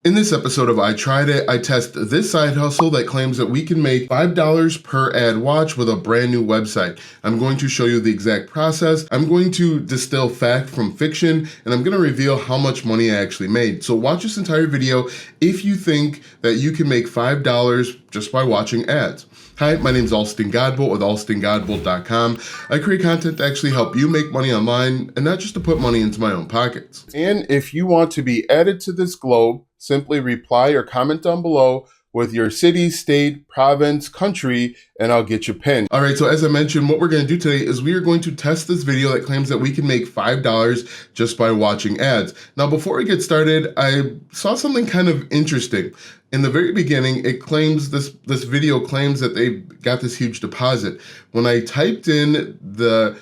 In this episode of I Tried It, I test this side hustle that claims that we can make $5 per ad watch with a brand new website. I'm going to show you the exact process. I'm going to distill fact from fiction, and I'm going to reveal how much money I actually made. So watch this entire video if you think that you can make $5 just by watching ads. Hi, my name is Alston Godbolt with alstongodbolt.com. I create content to actually help you make money online and not just to put money into my own pockets. And if you want to be added to this globe, simply reply or comment down below with your city, state, province, country, and I'll get you pinned. All right, so as I mentioned, what we're gonna do today is we are going to test this video that claims that we can make $5 just by watching ads. Now, before we get started, I saw something kind of interesting. In the very beginning, it claims, this video claims that they got this huge deposit. When I typed in the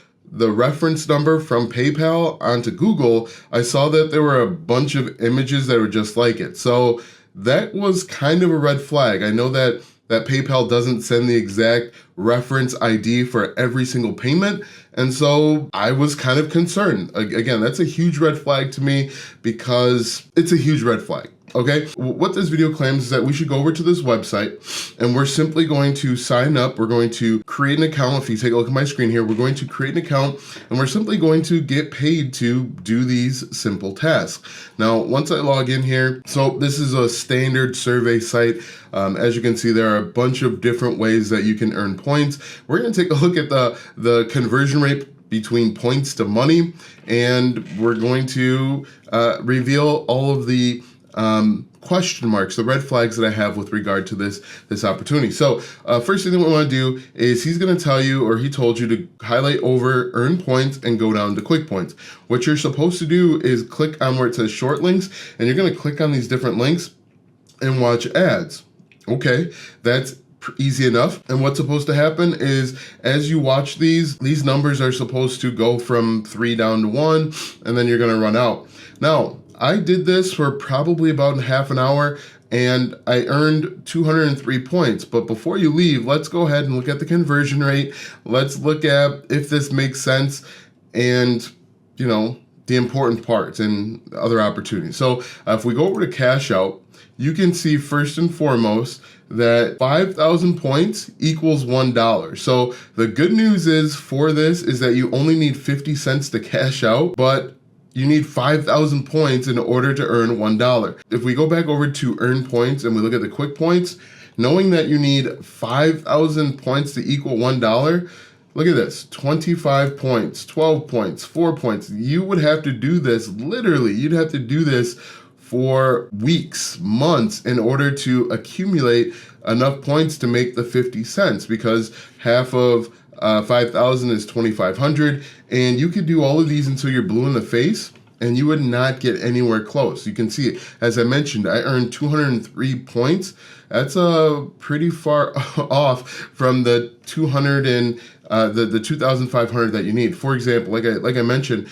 reference number from PayPal onto Google, I saw that there were a bunch of images that were just like it. So that was kind of a red flag. I know that PayPal doesn't send the exact reference ID for every single payment. And so I was kind of concerned. Again, that's a huge red flag to me because it's a huge red flag. Okay, what this video claims is that we should go over to this website and we're simply going to sign up. We're going to create an account. If you take a look at my screen here, we're going to create an account and we're simply going to get paid to do these simple tasks. Now, once I log in here, so this is a standard survey site. As you can see, there are a bunch of different ways that you can earn points. We're going to take a look at the conversion rate between points to money, and we're going to reveal all of the question marks, the red flags that I have with regard to this opportunity. So first thing that we want to do is he's going to tell you, or he told you, to highlight over earn points and go down to quick points. What you're supposed to do is click on where it says short links, and you're going to click on these different links and watch ads. Okay, that's easy enough. And what's supposed to happen is as you watch these numbers are supposed to go from 3 down to 1, and then you're going to run out. Now, I did this for probably about half an hour and I earned 203 points. But before you leave, let's go ahead and look at the conversion rate. Let's look at if this makes sense and, you know, the important parts and other opportunities. So if we go over to cash out, you can see first and foremost that 5,000 points equals $1. So the good news is for this is that you only need 50 cents to cash out, but you need 5,000 points in order to earn $1. If we go back over to earn points and we look at the quick points, knowing that you need 5,000 points to equal $1, look at this, 25 points, 12 points, 4 points. You would have to do this, literally, you'd have to do this for weeks, months, in order to accumulate enough points to make the 50 cents, because half of 5,000 is 2,500, and you could do all of these until you're blue in the face and you would not get anywhere close. You can see it. As I mentioned, I earned 203 points. That's pretty far off from the 2,500 that you need. For example, like I mentioned,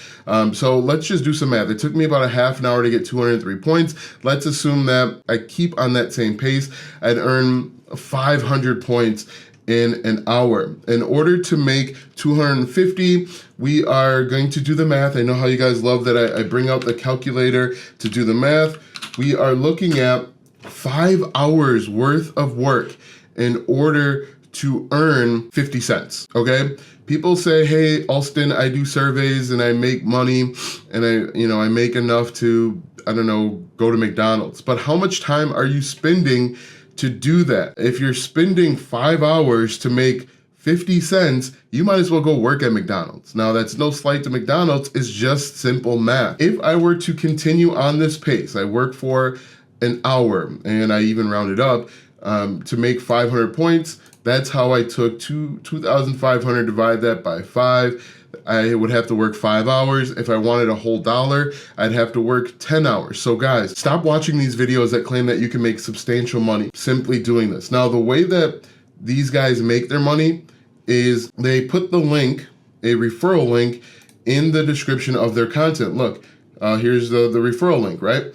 so let's just do some math. It took me about a half an hour to get 203 points. Let's assume that I keep on that same pace. I'd earn 500 points in an hour. In order to make 250, we are going to do the math. I know how you guys love that I bring out the calculator to do the math. We are looking at 5 hours worth of work in order to earn 50 cents, okay? People say, hey, Alston, I do surveys and I make money and I make enough to, I don't know, go to McDonald's. But how much time are you spending to do that? If you're spending 5 hours to make 50 cents, you might as well go work at McDonald's. Now, that's no slight to McDonald's, it's just simple math. If I were to continue on this pace, I work for an hour and I even rounded up to make 500 points. That's how I took 2,500, divide that by 5. I would have to work 5 hours. If I wanted a whole dollar, I'd have to work 10 hours. So guys, stop watching these videos that claim that you can make substantial money simply doing this. Now, the way that these guys make their money is they put the link, a referral link, in the description of their content. Look, here's the referral link, right?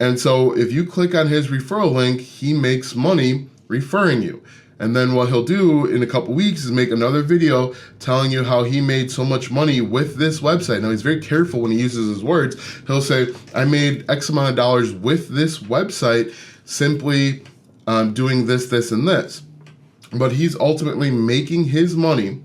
And so if you click on his referral link, he makes money referring you. And then what he'll do in a couple weeks is make another video telling you how he made so much money with this website. Now, he's very careful when he uses his words. He'll say, I made X amount of dollars with this website simply doing this, this, and this. But he's ultimately making his money,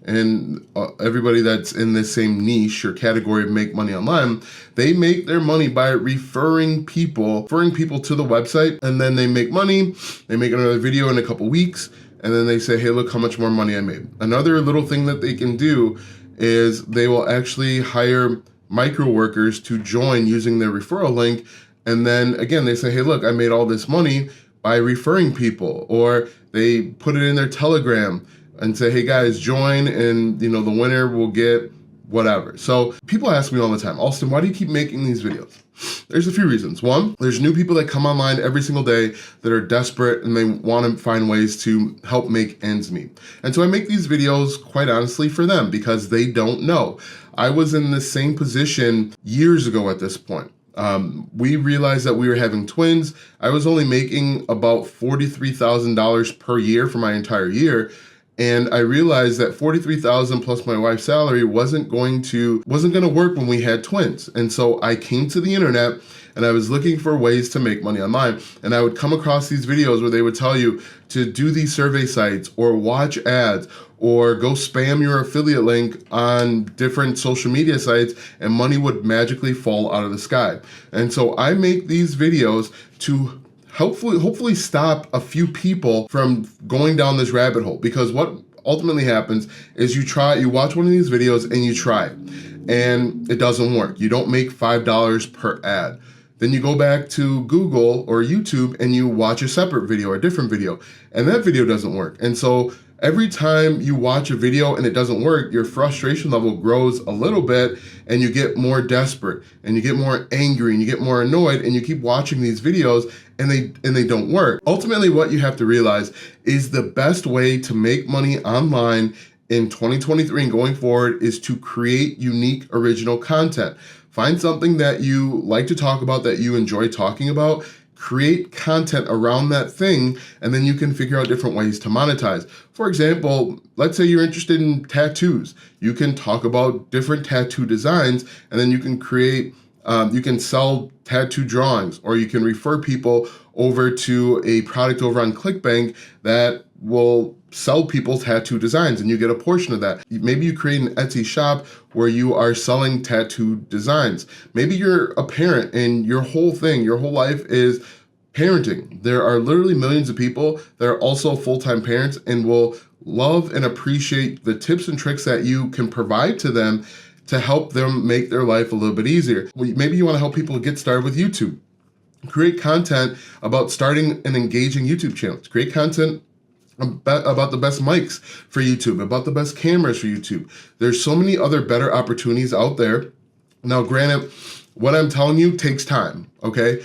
and everybody that's in this same niche or category of make money online, they make their money by referring people to the website, and then they make money. They make another video in a couple weeks, and then they say, hey, look how much more money I made. Another little thing that they can do is they will actually hire micro workers to join using their referral link. And then again, they say, hey, look, I made all this money by referring people, or they put it in their Telegram and say, hey guys, join, and the winner will get whatever. So people ask me all the time, Austin, why do you keep making these videos? There's a few reasons. One, there's new people that come online every single day that are desperate and they want to find ways to help make ends meet. And so I make these videos quite honestly for them because they don't know. I was in the same position years ago at this point. We realized that we were having twins. I was only making about $43,000 per year for my entire year. And I realized that $43,000 plus my wife's salary wasn't going to work when we had twins. And so I came to the internet and I was looking for ways to make money online. And I would come across these videos where they would tell you to do these survey sites or watch ads or go spam your affiliate link on different social media sites, and money would magically fall out of the sky. And so I make these videos to hopefully stop a few people from going down this rabbit hole, because what ultimately happens is you watch one of these videos and you try it and it doesn't work. You don't make $5 per ad. Then you go back to Google or YouTube and you watch a separate video or a different video, and that video doesn't work. And so every time you watch a video and it doesn't work, your frustration level grows a little bit and you get more desperate and you get more angry and you get more annoyed, and you keep watching these videos and they don't work. Ultimately, what you have to realize is the best way to make money online in 2023 and going forward is to create unique original content. Find something that you like to talk about, that you enjoy talking about, create content around that thing, and then you can figure out different ways to monetize. For example, let's say you're interested in tattoos. You can talk about different tattoo designs, and then you can sell tattoo drawings, or you can refer people over to a product over on ClickBank that will sell people tattoo designs, and you get a portion of that. Maybe you create an Etsy shop where you are selling tattoo designs. Maybe you're a parent and your whole life is parenting. There are literally millions of people that are also full-time parents and will love and appreciate the tips and tricks that you can provide to them to help them make their life a little bit easier. Maybe you want to help people get started with YouTube. Create content about starting an engaging YouTube channel. Create content about the best mics for YouTube, about the best cameras for YouTube. There's so many other better opportunities out there. Now, granted, what I'm telling you takes time, okay?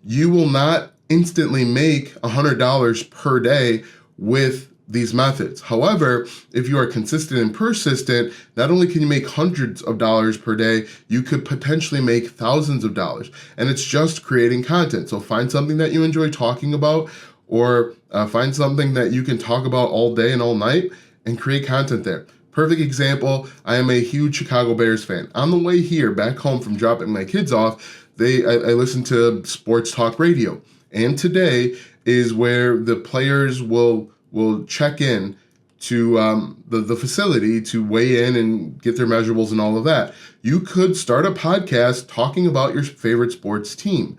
You will not instantly make $100 per day with these methods. However, if you are consistent and persistent, not only can you make hundreds of dollars per day, you could potentially make thousands of dollars. And it's just creating content. So find something that you enjoy talking about, or find something that you can talk about all day and all night and create content there. Perfect example, I am a huge Chicago Bears fan. On the way here, back home from dropping my kids off, I listen to sports talk radio. And today is where the players will check in to the facility to weigh in and get their measurables and all of that. You could start a podcast talking about your favorite sports team.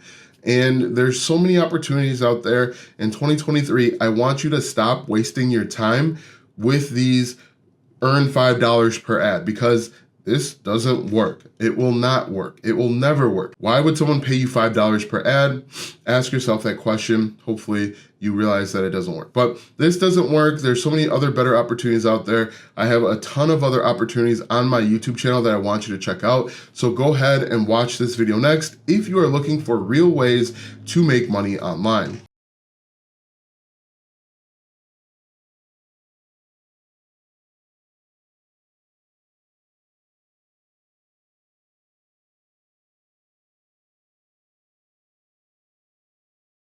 And there's so many opportunities out there in 2023. I want you to stop wasting your time with these earn $5 per ad, because this doesn't work. It will not work. It will never work. Why would someone pay you $5 per ad? Ask yourself that question. Hopefully you realize that it doesn't work. But this doesn't work. There's so many other better opportunities out there. I have a ton of other opportunities on my YouTube channel that I want you to check out. So go ahead and watch this video next if you are looking for real ways to make money online.